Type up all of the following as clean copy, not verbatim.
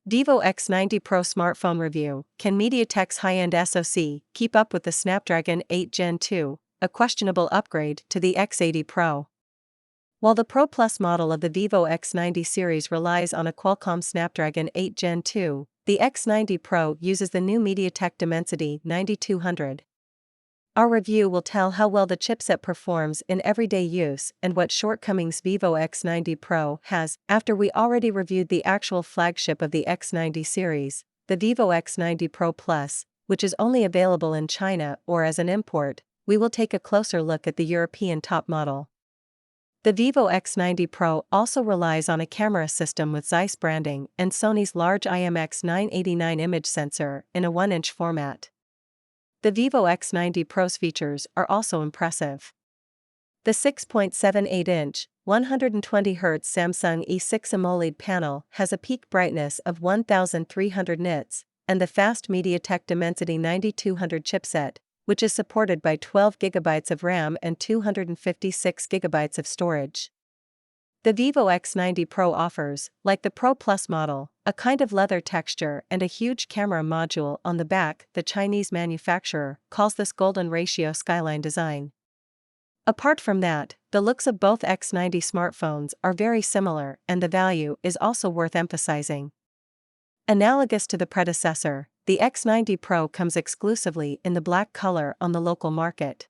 Vivo X90 Pro smartphone review. Can MediaTek's high-end SoC keep up with the Snapdragon 8 Gen 2, a questionable upgrade to the X80 Pro? While the Pro Plus model of the Vivo X90 series relies on a Qualcomm Snapdragon 8 Gen 2, the X90 Pro uses the new MediaTek Dimensity 9200. Our review will tell how well the chipset performs in everyday use and what shortcomings Vivo X90 Pro has. After we already reviewed the actual flagship of the X90 series, the Vivo X90 Pro Plus, which is only available in China or as an import, we will take a closer look at the European top model. The Vivo X90 Pro also relies on a camera system with Zeiss branding and Sony's large IMX989 image sensor in a 1-inch format. The Vivo X90 Pro's features are also impressive. The 6.78-inch, 120Hz Samsung E6 AMOLED panel has a peak brightness of 1300 nits, and the fast MediaTek Dimensity 9200 chipset, which is supported by 12GB of RAM and 256GB of storage. The Vivo X90 Pro offers, like the Pro Plus model, a kind of leather texture and a huge camera module on the back. The Chinese manufacturer calls this golden ratio skyline design. Apart from that, the looks of both X90 smartphones are very similar, and the value is also worth emphasizing. Analogous to the predecessor, the X90 Pro comes exclusively in the black color on the local market.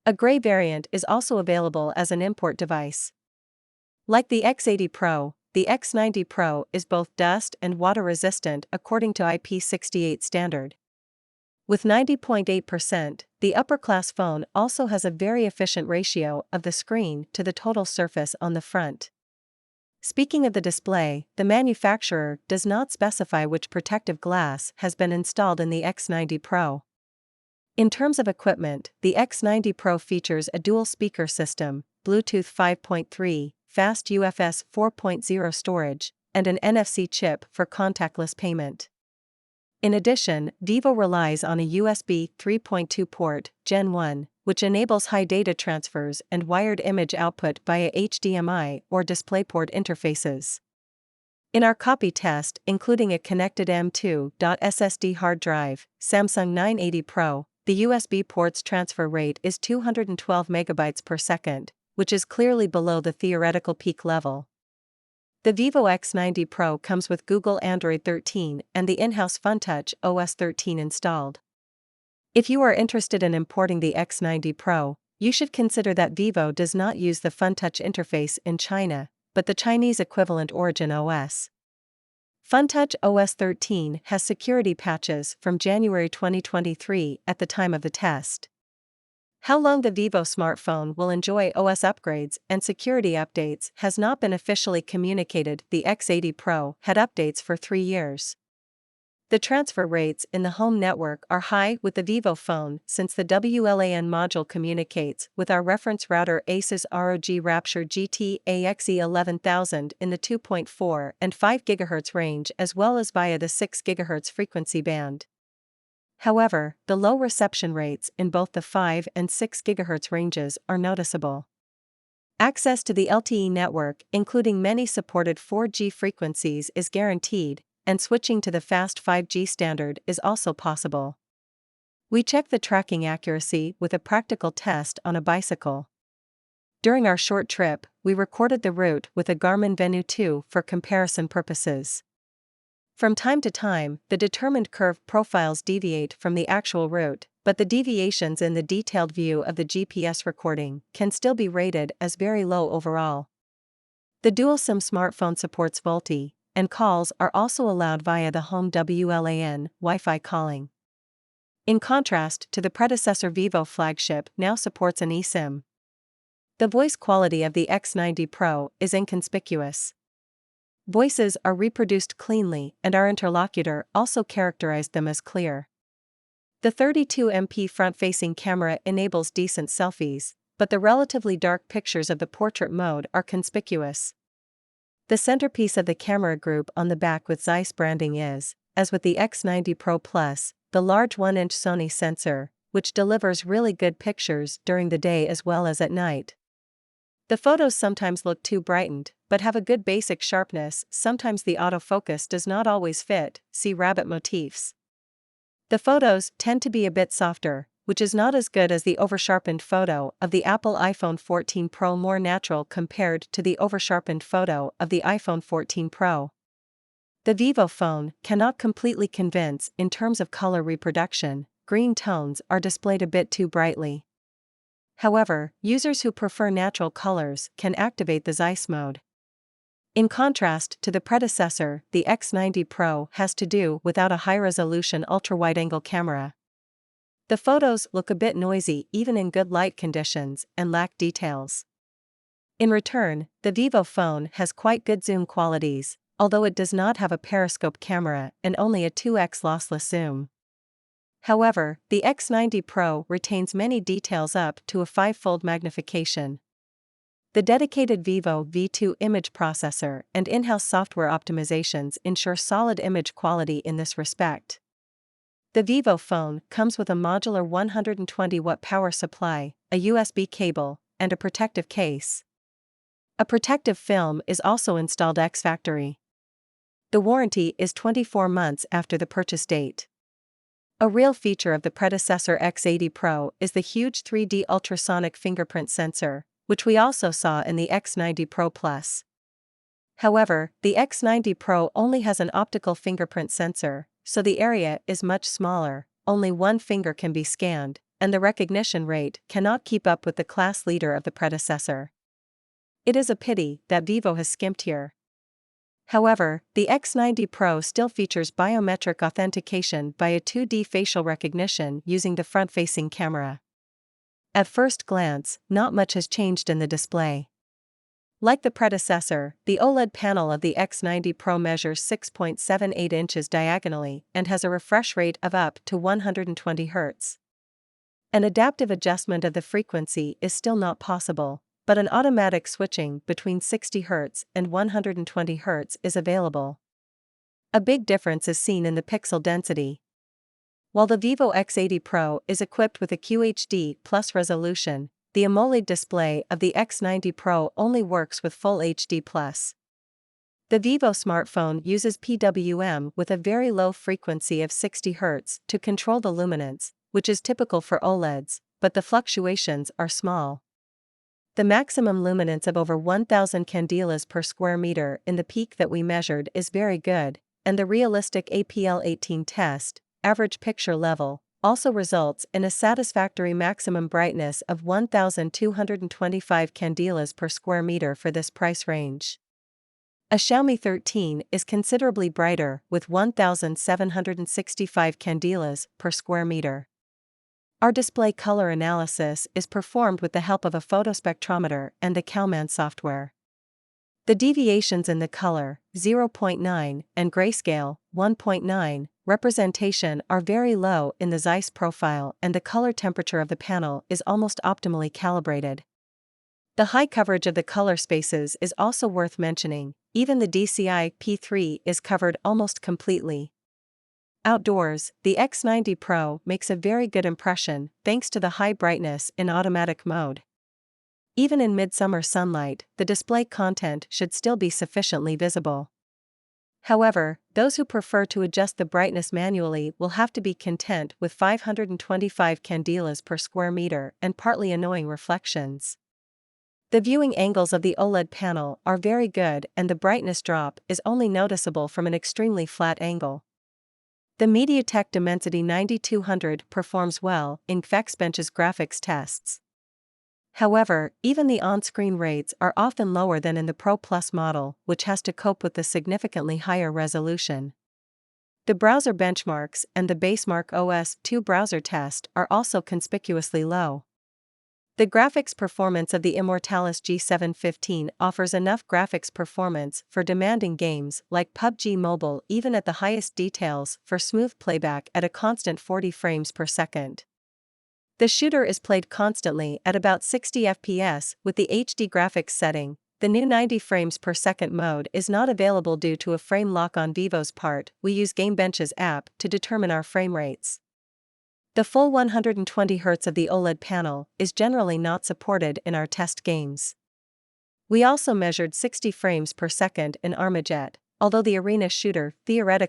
A gray variant is also available as an import device. Like the X80 Pro, the X90 Pro is both dust and water resistant according to IP68 standard. With 90.8%, the upper-class phone also has a very efficient ratio of the screen to the total surface on the front. Speaking of the display, the manufacturer does not specify which protective glass has been installed in the X90 Pro. In terms of equipment, the X90 Pro features a dual-speaker system, Bluetooth 5.3, fast UFS 4.0 storage, and an NFC chip for contactless payment. In addition, Vivo relies on a USB 3.2 port, Gen 1, which enables high data transfers and wired image output via HDMI or DisplayPort interfaces. In our copy test, including a connected M.2 SSD hard drive, Samsung 980 Pro, the USB port's transfer rate is 212 MB per second, which is clearly below the theoretical peak level. The Vivo X90 Pro comes with Google Android 13 and the in-house FunTouch OS 13 installed. If you are interested in importing the X90 Pro, you should consider that Vivo does not use the FunTouch interface in China, but the Chinese equivalent Origin OS. FunTouch OS 13 has security patches from January 2023 at the time of the test. How long the Vivo smartphone will enjoy OS upgrades and security updates has not been officially communicated. The X80 Pro had updates for 3 years. The transfer rates in the home network are high with the Vivo phone since the WLAN module communicates with our reference router Asus ROG Rapture GT AXE11000 in the 2.4 and 5 GHz range as well as via the 6 GHz frequency band. However, the low reception rates in both the 5 and 6 GHz ranges are noticeable. Access to the LTE network, including many supported 4G frequencies, is guaranteed, and switching to the fast 5G standard is also possible. We checked the tracking accuracy with a practical test on a bicycle. During our short trip, we recorded the route with a Garmin Venu 2 for comparison purposes. From time to time, the determined curve profiles deviate from the actual route, but the deviations in the detailed view of the GPS recording can still be rated as very low overall. The dual SIM smartphone supports VoLTE, and calls are also allowed via the home WLAN Wi-Fi calling. In contrast to the predecessor, Vivo flagship now supports an eSIM. The voice quality of the X90 Pro is inconspicuous. Voices are reproduced cleanly, and our interlocutor also characterized them as clear. The 32MP front-facing camera enables decent selfies, but the relatively dark pictures of the portrait mode are conspicuous. The centerpiece of the camera group on the back with Zeiss branding is, as with the X90 Pro Plus, the large 1-inch Sony sensor, which delivers really good pictures during the day as well as at night. The photos sometimes look too brightened, but have a good basic sharpness. Sometimes the autofocus does not always fit, see rabbit motifs. The photos tend to be a bit softer, which is not as good as the oversharpened photo of the Apple iPhone 14 Pro, more natural compared to the oversharpened photo of the iPhone 14 Pro. The Vivo phone cannot completely convince in terms of color reproduction. Green tones are displayed a bit too brightly. However, users who prefer natural colors can activate the Zeiss mode. In contrast to the predecessor, the X90 Pro has to do without a high-resolution ultra-wide-angle camera. The photos look a bit noisy even in good light conditions and lack details. In return, the Vivo phone has quite good zoom qualities, although it does not have a periscope camera and only a 2x lossless zoom. However, the X90 Pro retains many details up to a 5-fold magnification. The dedicated Vivo V2 image processor and in-house software optimizations ensure solid image quality in this respect. The Vivo phone comes with a modular 120-watt power supply, a USB cable, and a protective case. A protective film is also installed ex-factory. The warranty is 24 months after the purchase date. A real feature of the predecessor X80 Pro is the huge 3D ultrasonic fingerprint sensor, which we also saw in the X90 Pro Plus. However, the X90 Pro only has an optical fingerprint sensor, so the area is much smaller, only one finger can be scanned, and the recognition rate cannot keep up with the class leader of the predecessor. It is a pity that Vivo has skimped here. However, the X90 Pro still features biometric authentication by a 2D facial recognition using the front-facing camera. At first glance, not much has changed in the display. Like the predecessor, the OLED panel of the X90 Pro measures 6.78 inches diagonally and has a refresh rate of up to 120 Hz. An adaptive adjustment of the frequency is still not possible, but an automatic switching between 60 Hz and 120 Hz is available. A big difference is seen in the pixel density. While the Vivo X80 Pro is equipped with a QHD+ resolution, the AMOLED display of the X90 Pro only works with Full HD+. The Vivo smartphone uses PWM with a very low frequency of 60 Hz to control the luminance, which is typical for OLEDs, but the fluctuations are small. The maximum luminance of over 1000 candelas per square meter in the peak that we measured is very good, and the realistic APL-18 test, average picture level, also results in a satisfactory maximum brightness of 1225 candelas per square meter for this price range. A Xiaomi 13 is considerably brighter with 1765 candelas per square meter. Our display color analysis is performed with the help of a photospectrometer and the Kalman software. The deviations in the color, 0.9, and grayscale, 1.9, representation are very low in the Zeiss profile, and the color temperature of the panel is almost optimally calibrated. The high coverage of the color spaces is also worth mentioning. Even the DCI P3 is covered almost completely. Outdoors, the X90 Pro makes a very good impression thanks to the high brightness in automatic mode. Even in midsummer sunlight, the display content should still be sufficiently visible. However, those who prefer to adjust the brightness manually will have to be content with 525 candelas per square meter and partly annoying reflections. The viewing angles of the OLED panel are very good, and the brightness drop is only noticeable from an extremely flat angle. The MediaTek Dimensity 9200 performs well in Geekbench's graphics tests. However, even the on-screen rates are often lower than in the Pro Plus model, which has to cope with the significantly higher resolution. The browser benchmarks and the Basemark OS 2 browser test are also conspicuously low. The graphics performance of the Immortalis G715 offers enough graphics performance for demanding games like PUBG Mobile, even at the highest details, for smooth playback at a constant 40 frames per second. The shooter is played constantly at about 60 FPS with the HD graphics setting. The new 90 frames per second mode is not available due to a frame lock on Vivo's part. We use Geekbench's app to determine our frame rates. The full 120 Hz of the OLED panel is generally not supported in our test games. We also measured 60 frames per second in ArmaJet, although the arena shooter theoretically